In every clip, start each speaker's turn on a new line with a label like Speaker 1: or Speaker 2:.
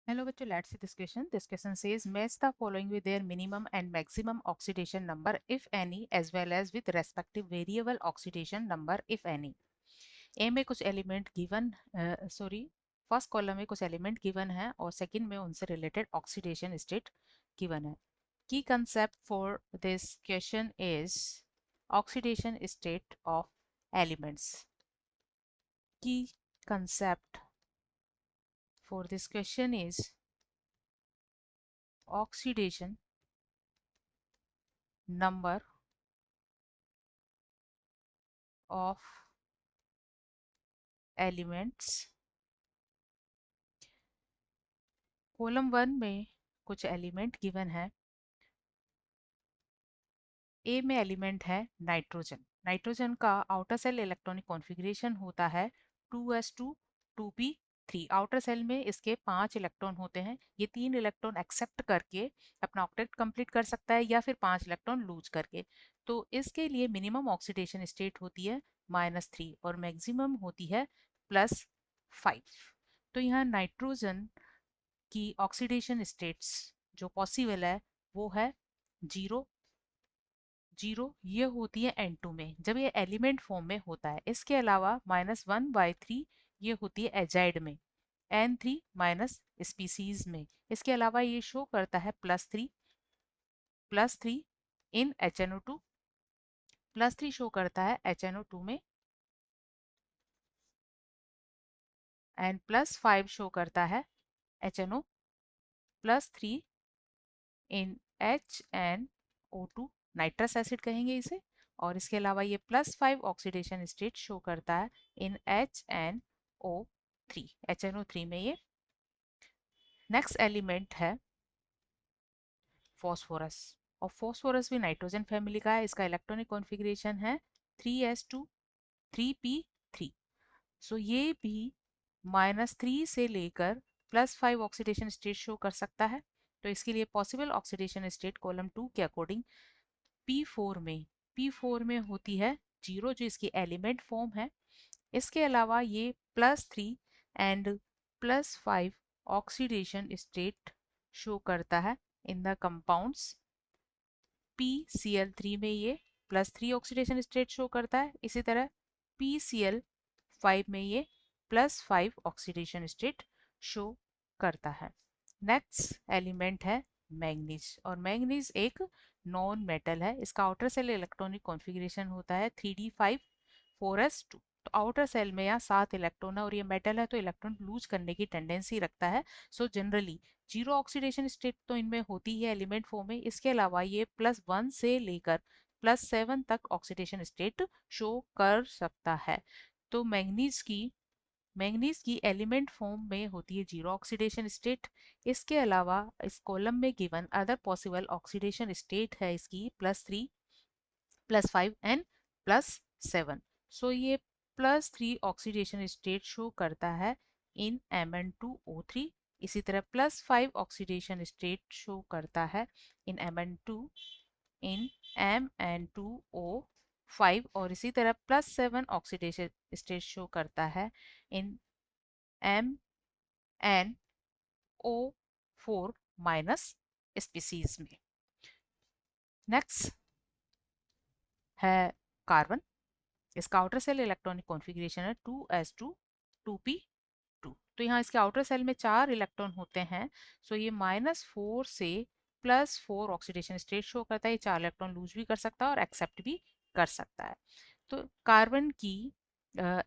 Speaker 1: Hello bachcho, let's see this question. This question says match the following with their minimum and maximum oxidation number if any as well as with respective variable oxidation number if any. ए में कुछ element given first column में कुछ element given है और second में उनसे related oxidation state given है. की concept for this question is oxidation state of elements. की concept for this question is oxidation number of elements. Column 1 में कुछ एलिमेंट गिवन है. ए में एलिमेंट है नाइट्रोजन. नाइट्रोजन का आउटर सेल इलेक्ट्रॉनिक कॉन्फ़िगरेशन होता है 2s2 2p3. आउटर सेल में इसके 5 इलेक्ट्रॉन होते हैं. ये 3 इलेक्ट्रॉन एक्सेप्ट करके अपना ऑक्टेट कंप्लीट कर सकता है या फिर 5 इलेक्ट्रॉन लूज करके. तो इसके लिए मिनिमम ऑक्सीडेशन स्टेट होती है -3 और मैक्सिमम होती है +5. तो यहाँ नाइट्रोजन की ऑक्सीडेशन स्टेट्स जो पॉसिबल है वो है 0 0. ये होती है N2 में जब ये एलिमेंट फॉर्म में होता है. इसके अलावा -1/3 ये होती है एजाइड में, N3 माइनस स्पीसीज में. इसके अलावा ये शो करता है +3 इन HNO2. +3 शो करता है HNO2 में एंड +5 शो करता है HNO +3 इन HNO2 नाइट्रस एसिड कहेंगे इसे. और इसके अलावा ये +5 ऑक्सीडेशन स्टेट शो करता है इन HNO3 में. ये नेक्स्ट एलिमेंट है फॉस्फोरस. और फॉस्फोरस भी नाइट्रोजन फैमिली का है. इसका इलेक्ट्रॉनिक कॉन्फ़िगरेशन है 3s2 3p3. सो ये भी -3 से लेकर +5 ऑक्सीडेशन स्टेट शो कर सकता है. तो इसके लिए पॉसिबल ऑक्सीडेशन स्टेट कॉलम 2 के अकॉर्डिंग P4 में होती है 0 जो इसकी एलिमेंट फॉर्म है. इसके अलावा ये +3 एंड +5 ऑक्सीडेशन स्टेट शो करता है इन द कंपाउंड्स. PCl3 में ये +3 ऑक्सीडेशन स्टेट शो करता है. इसी तरह PCl5 में ये +5 ऑक्सीडेशन स्टेट शो करता है. नेक्स्ट एलिमेंट है मैंगनीज. और मैंगनीज एक नॉन मेटल है. इसका आउटर सेल इलेक्ट्रॉनिक कॉन्फ़िगरेशन होता है 3d5 4s2. तो आउटर सेल में यहाँ 7 इलेक्ट्रॉन है और ये मेटल है तो इलेक्ट्रॉन लूज करने की टेंडेंसी रखता है. सो जनरली 0 ऑक्सीडेशन स्टेट तो इनमें होती है एलिमेंट फॉर्म में. इसके अलावा ये +1 से लेकर +7 तक ऑक्सीडेशन स्टेट शो कर सकता है. तो मैंगनीज की एलिमेंट फॉर्म में होती है 0 ऑक्सीडेशन स्टेट. इसके अलावा इस कॉलम में given other possible oxidation state है इसकी +3 +5 एंड +7. सो ये +3 ऑक्सीडेशन स्टेट शो करता है इन Mn2O3. इसी तरह +5 ऑक्सीडेशन स्टेट शो करता है इन Mn2O5. और इसी तरह +7 ऑक्सीडेशन स्टेट शो करता है इन MnO4 माइनस स्पीसीज में. नेक्स्ट है कार्बन. इसका आउटर सेल इलेक्ट्रॉनिक कॉन्फ़िगरेशन है 2s2 2p2. तो यहाँ इसके आउटर सेल में 4 इलेक्ट्रॉन होते हैं. सो ये -4 से +4 ऑक्सीडेशन स्टेट शो करता है. ये 4 इलेक्ट्रॉन लूज भी कर सकता है और एक्सेप्ट भी कर सकता है. तो कार्बन की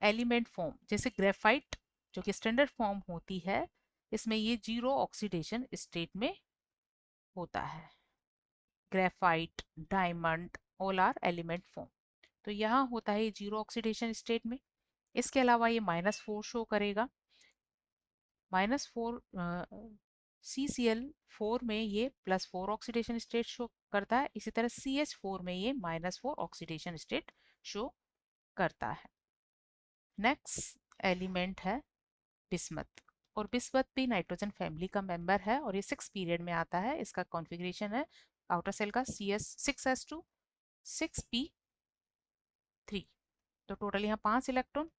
Speaker 1: एलिमेंट फॉर्म जैसे ग्रेफाइट जो कि स्टैंडर्ड फॉर्म होती है इसमें ये 0 ऑक्सीडेशन स्टेट में होता है. Graphite diamond all are element form. तो यहाँ होता है ये 0 ऑक्सीडेशन स्टेट में. इसके अलावा ये -4 शो करेगा. -4 CCl4 में ये +4 ऑक्सीडेशन स्टेट शो करता है. इसी तरह CH4 में ये -4 ऑक्सीडेशन स्टेट शो करता है. नेक्स्ट एलिमेंट है बिस्मथ. और बिस्मथ भी नाइट्रोजन फैमिली का मेंबर है और ये 6 पीरियड में आता है. इसका कॉन्फ़िगरेशन है आउटर सेल का 6s2 6p3. तो टोटल यहाँ 5 इलेक्ट्रॉन.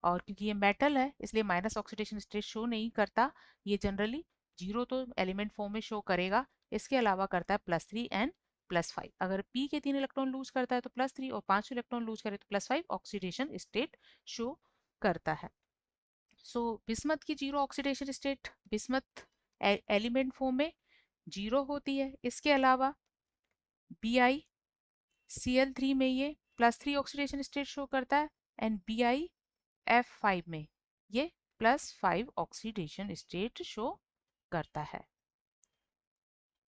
Speaker 1: और क्योंकि ये मेटल है इसलिए माइनस ऑक्सीडेशन स्टेट शो नहीं करता. ये जनरली जीरो तो एलिमेंट फॉर्म में शो करेगा, इसके अलावा करता है +3 एंड +5। अगर p के 3 इलेक्ट्रॉन लूज करता है तो +3 और 5 इलेक्ट्रॉन लूज करे तो +5 ऑक्सीडेशन स्टेट शो करता है। सो बिस्मथ की zero oxidation state bismuth element form में जीरो होती है। इसके अलावा BiCl3 में ये +3 ऑक्सीडेशन स्टेट शो करता है एंड BiF5 में ये +5 ऑक्सीडेशन स्टेट शो करता है।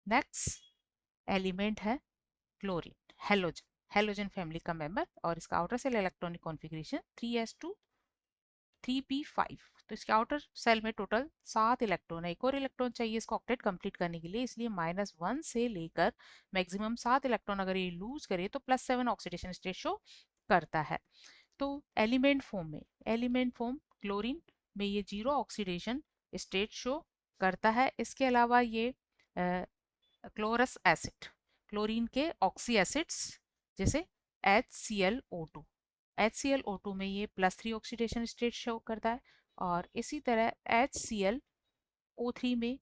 Speaker 1: नेक्स्ट एलिमेंट है क्लोरीन, हेलोजन, हेलोजन फैमिली का मेंबर, और इसका outer cell electronic configuration 3s2 3p5। तो इसके आउटर सेल में टोटल 7 इलेक्ट्रॉन है। एक और इलेक्ट्रॉन चाहिए इसको ऑक्टेट कंप्लीट करने के लिए, इसलिए -1 से लेकर मैक्सिमम 7 इलेक्ट्रॉन अगर ये लूज करे तो +7 ऑक्सीडेशन स्टेट शो करता है। तो एलिमेंट फॉर्म में, एलिमेंट फॉर्म क्लोरीन में ये जीरो ऑक्सीडेशन स्टेट शो करता है। इसके अलावा ये क्लोरस एसिड, क्लोरीन के ऑक्सी एसिड्स जैसे HClO2, HClO2 में ये +3 ऑक्सीडेशन स्टेट शो करता है, और इसी तरह HClO3 में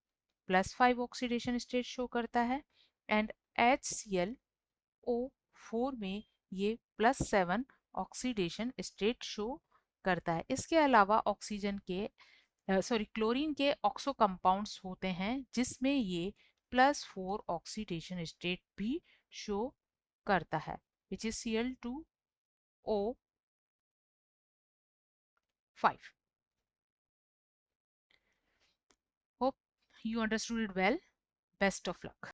Speaker 1: +5 ऑक्सीडेशन स्टेट शो करता है, एंड HClO4 में ये +7 ऑक्सीडेशन स्टेट शो करता है। इसके अलावा ऑक्सीजन के क्लोरीन के ऑक्सो कंपाउंड्स होते हैं जिसमें ये +4 ऑक्सीडेशन स्टेट भी शो करता है, which is Cl2O5। Hope you understood it well. Best of luck.